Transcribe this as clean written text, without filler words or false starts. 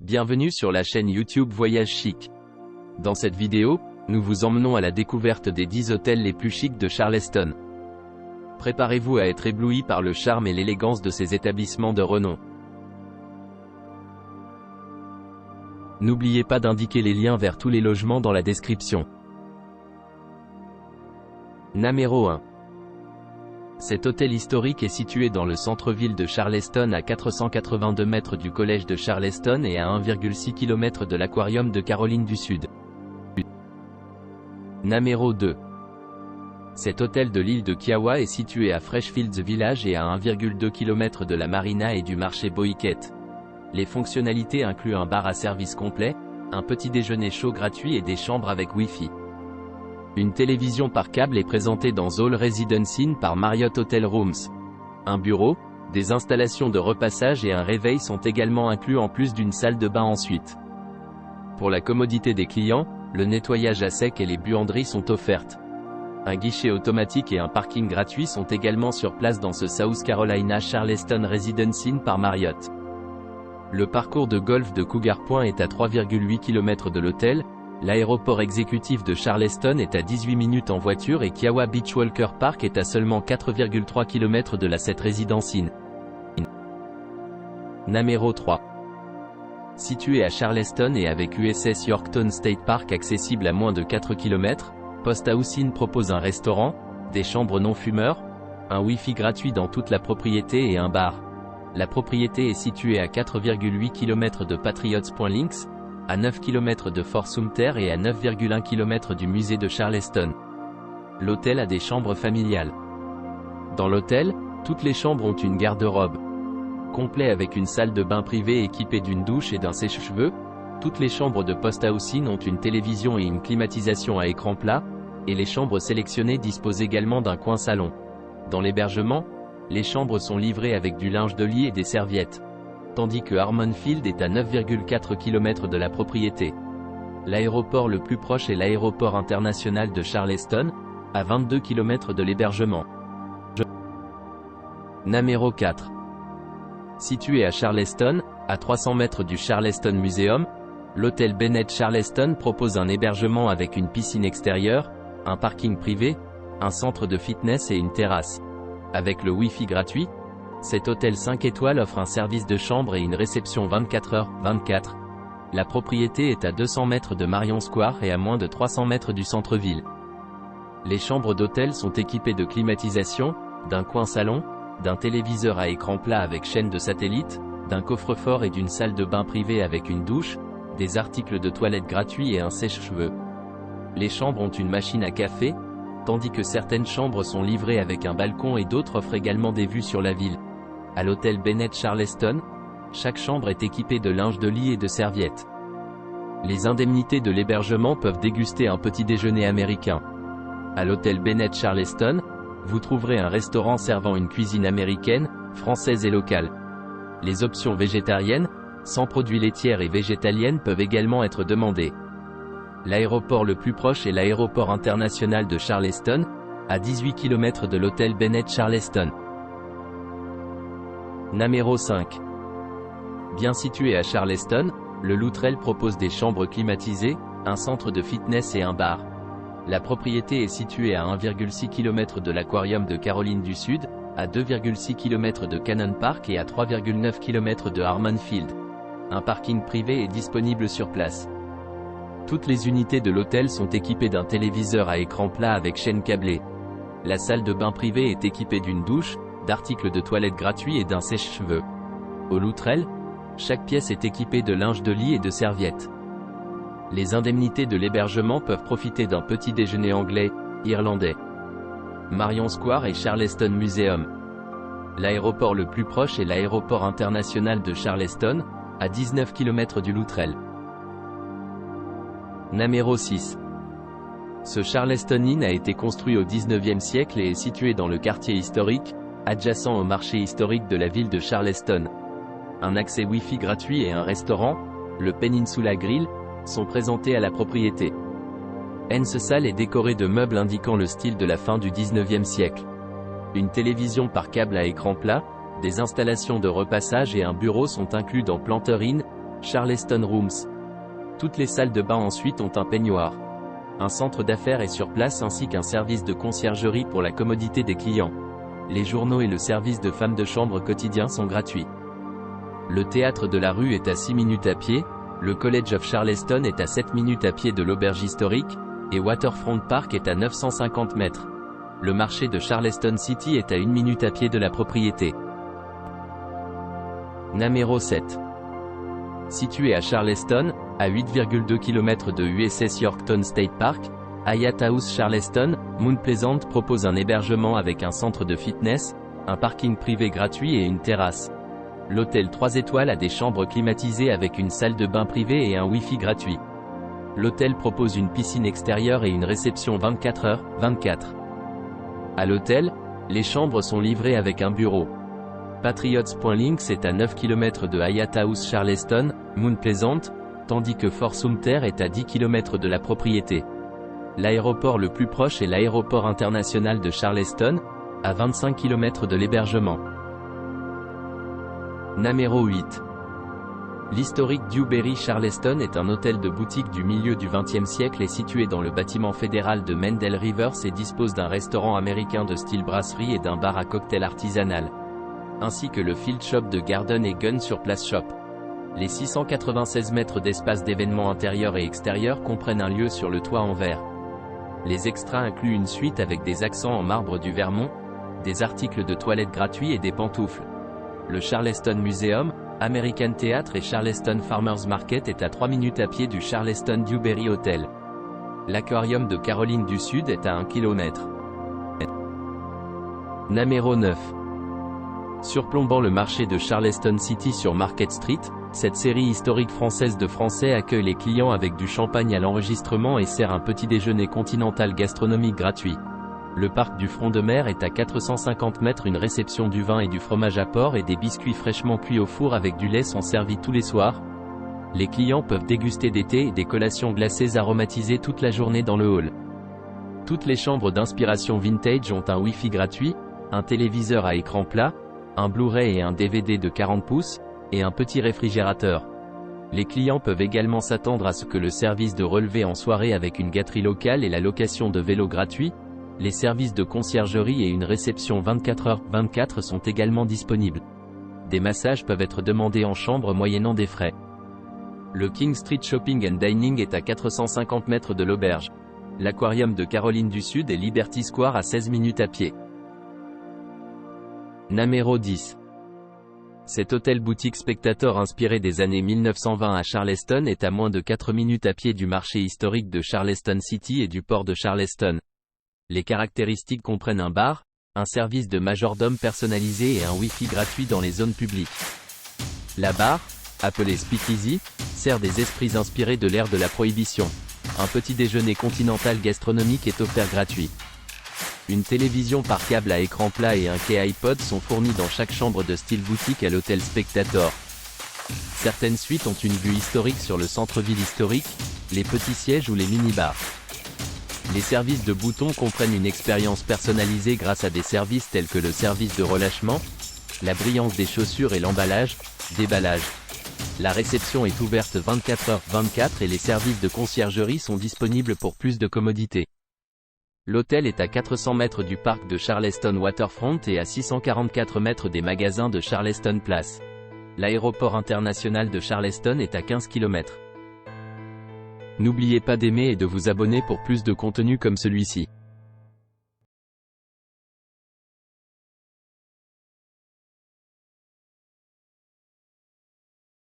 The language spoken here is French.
Bienvenue sur la chaîne YouTube Voyage Chic. Dans cette vidéo, nous vous emmenons à la découverte des 10 hôtels les plus chics de Charleston. Préparez-vous à être ébloui par le charme et l'élégance de ces établissements de renom. N'oubliez pas d'indiquer les liens vers tous les logements dans la description. Numéro 1. Cet hôtel historique est situé dans le centre-ville de Charleston à 482 mètres du collège de Charleston et à 1,6 km de l'aquarium de Caroline du Sud. Numéro 2. Cet hôtel de l'île de Kiowa est situé à Freshfields Village et à 1,2 km de la marina et du marché Boyquet. Les fonctionnalités incluent un bar à service complet, un petit déjeuner chaud gratuit et des chambres avec Wi-Fi. Une télévision par câble est présentée dans All Residence Inn par Marriott Hotel Rooms. Un bureau, des installations de repassage et un réveil sont également inclus en plus d'une salle de bain ensuite. Pour la commodité des clients, le nettoyage à sec et les buanderies sont offertes. Un guichet automatique et un parking gratuit sont également sur place dans ce South Carolina Charleston Residence Inn par Marriott. Le parcours de golf de Cougar Point est à 3,8 km de l'hôtel. L'aéroport exécutif de Charleston est à 18 minutes en voiture et Kiowa Beach Walker Park est à seulement 4,3 km de la cette Residence Inn. Numéro 3. Situé à Charleston et avec USS Yorktown State Park accessible à moins de 4 km, Post House Inn propose un restaurant, des chambres non-fumeurs, un Wi-Fi gratuit dans toute la propriété et un bar. La propriété est située à 4,8 km de Patriots Point Links, à 9 km de Fort Sumter et à 9,1 km du musée de Charleston. L'hôtel a des chambres familiales. Dans l'hôtel, toutes les chambres ont une garde-robe complet avec une salle de bain privée équipée d'une douche et d'un sèche-cheveux. Toutes les chambres de Post House Inn ont une télévision et une climatisation à écran plat, et les chambres sélectionnées disposent également d'un coin salon. Dans l'hébergement, les chambres sont livrées avec du linge de lit et des serviettes. Tandis que Harmon Field est à 9,4 km de la propriété. L'aéroport le plus proche est l'aéroport international de Charleston, à 22 km de l'hébergement. Numéro 4. Situé à Charleston, à 300 mètres du Charleston Museum, l'hôtel Bennett Charleston propose un hébergement avec une piscine extérieure, un parking privé, un centre de fitness et une terrasse. Avec le Wi-Fi gratuit, cet hôtel 5 étoiles offre un service de chambre et une réception 24h/24. La propriété est à 200 mètres de Marion Square et à moins de 300 mètres du centre-ville. Les chambres d'hôtel sont équipées de climatisation, d'un coin salon, d'un téléviseur à écran plat avec chaîne de satellite, d'un coffre-fort et d'une salle de bain privée avec une douche, des articles de toilette gratuits et un sèche-cheveux. Les chambres ont une machine à café, tandis que certaines chambres sont livrées avec un balcon et d'autres offrent également des vues sur la ville. À l'hôtel Bennett Charleston, chaque chambre est équipée de linge de lit et de serviettes. Les indemnités de l'hébergement peuvent déguster un petit déjeuner américain. À l'hôtel Bennett Charleston, vous trouverez un restaurant servant une cuisine américaine, française et locale. Les options végétariennes, sans produits laitiers et végétaliennes peuvent également être demandées. L'aéroport le plus proche est l'aéroport international de Charleston, à 18 km de l'hôtel Bennett Charleston. Numéro 5. Bien situé à Charleston, le Luttrell propose des chambres climatisées, un centre de fitness et un bar. La propriété est située à 1,6 km de l'aquarium de Caroline du Sud, à 2,6 km de Cannon Park et à 3,9 km de Harmon Field. Un parking privé est disponible sur place. Toutes les unités de l'hôtel sont équipées d'un téléviseur à écran plat avec chaîne câblée. La salle de bain privée est équipée d'une douche, d'articles de toilette gratuits et d'un sèche-cheveux. Au Luttrell, chaque pièce est équipée de linge de lit et de serviettes. Les indemnités de l'hébergement peuvent profiter d'un petit déjeuner anglais, irlandais. Marion Square et Charleston Museum. L'aéroport le plus proche est l'aéroport international de Charleston, à 19 km du Luttrell. Numéro 6. Ce Charleston Inn a été construit au XIXe siècle et est situé dans le quartier historique, adjacent au marché historique de la ville de Charleston. Un accès Wi-Fi gratuit et un restaurant, le Peninsula Grill, sont présentés à la propriété. Cette salle est décorée de meubles indiquant le style de la fin du XIXe siècle. Une télévision par câble à écran plat, des installations de repassage et un bureau sont inclus dans Planter Inn, Charleston Rooms. Toutes les salles de bain ensuite ont un peignoir. Un centre d'affaires est sur place ainsi qu'un service de conciergerie pour la commodité des clients. Les journaux et le service de femme de chambre quotidien sont gratuits. Le théâtre de la rue est à 6 minutes à pied, le College of Charleston est à 7 minutes à pied de l'auberge historique, et Waterfront Park est à 950 mètres. Le marché de Charleston City est à 1 minute à pied de la propriété. Numéro 7. Situé à Charleston, à 8,2 km de USS Yorktown State Park, Hyatt House Charleston, Mount Pleasant propose un hébergement avec un centre de fitness, un parking privé gratuit et une terrasse. L'hôtel 3 étoiles a des chambres climatisées avec une salle de bain privée et un Wi-Fi gratuit. L'hôtel propose une piscine extérieure et une réception 24h/24. À l'hôtel, les chambres sont livrées avec un bureau. Patriots.Links est à 9 km de Hyatt House Charleston, Mount Pleasant, tandis que Fort Sumter est à 10 km de la propriété. L'aéroport le plus proche est l'aéroport international de Charleston, à 25 km de l'hébergement. Numéro 8. L'historique Dewberry Charleston est un hôtel de boutique du milieu du XXe siècle et situé dans le bâtiment fédéral de Mendel Rivers et dispose d'un restaurant américain de style brasserie et d'un bar à cocktail artisanal, ainsi que le Field Shop de Garden et Gun sur Place Shop. Les 696 mètres d'espace d'événements intérieurs et extérieurs comprennent un lieu sur le toit en verre. Les extras incluent une suite avec des accents en marbre du Vermont, des articles de toilette gratuits et des pantoufles. Le Charleston Museum, American Theatre et Charleston Farmers Market est à 3 minutes à pied du Charleston Dewberry Hotel. L'Aquarium de Caroline du Sud est à 1 km. Numéro 9. Surplombant le marché de Charleston City sur Market Street, cette série historique française de Français accueille les clients avec du champagne à l'enregistrement et sert un petit déjeuner continental gastronomique gratuit. Le parc du Front de Mer est à 450 mètres. Une réception du vin et du fromage à port et des biscuits fraîchement cuits au four avec du lait sont servis tous les soirs. Les clients peuvent déguster des thés et des collations glacées aromatisées toute la journée dans le hall. Toutes les chambres d'inspiration vintage ont un Wi-Fi gratuit, un téléviseur à écran plat, un Blu-ray et un DVD de 40 pouces, et un petit réfrigérateur. Les clients peuvent également s'attendre à ce que le service de relevé en soirée avec une gâterie locale et la location de vélos gratuits, les services de conciergerie et une réception 24h/24 sont également disponibles. Des massages peuvent être demandés en chambre moyennant des frais. Le King Street Shopping and Dining est à 450 mètres de l'auberge. L'Aquarium de Caroline du Sud et Liberty Square à 16 minutes à pied. Numéro 10. Cet hôtel-boutique spectateur inspiré des années 1920 à Charleston est à moins de 4 minutes à pied du marché historique de Charleston City et du port de Charleston. Les caractéristiques comprennent un bar, un service de majordome personnalisé et un Wi-Fi gratuit dans les zones publiques. La bar, appelée Speakeasy, sert des esprits inspirés de l'ère de la Prohibition. Un petit déjeuner continental gastronomique est offert gratuit. Une télévision par câble à écran plat et un quai iPod sont fournis dans chaque chambre de style boutique à l'hôtel Spectator. Certaines suites ont une vue historique sur le centre-ville historique, les petits sièges ou les mini-bars. Les services de boutons comprennent une expérience personnalisée grâce à des services tels que le service de relâchement, la brillance des chaussures et l'emballage, déballage. La réception est ouverte 24h/24 et les services de conciergerie sont disponibles pour plus de commodité. L'hôtel est à 400 mètres du parc de Charleston Waterfront et à 644 mètres des magasins de Charleston Place. L'aéroport international de Charleston est à 15 km. N'oubliez pas d'aimer et de vous abonner pour plus de contenu comme celui-ci.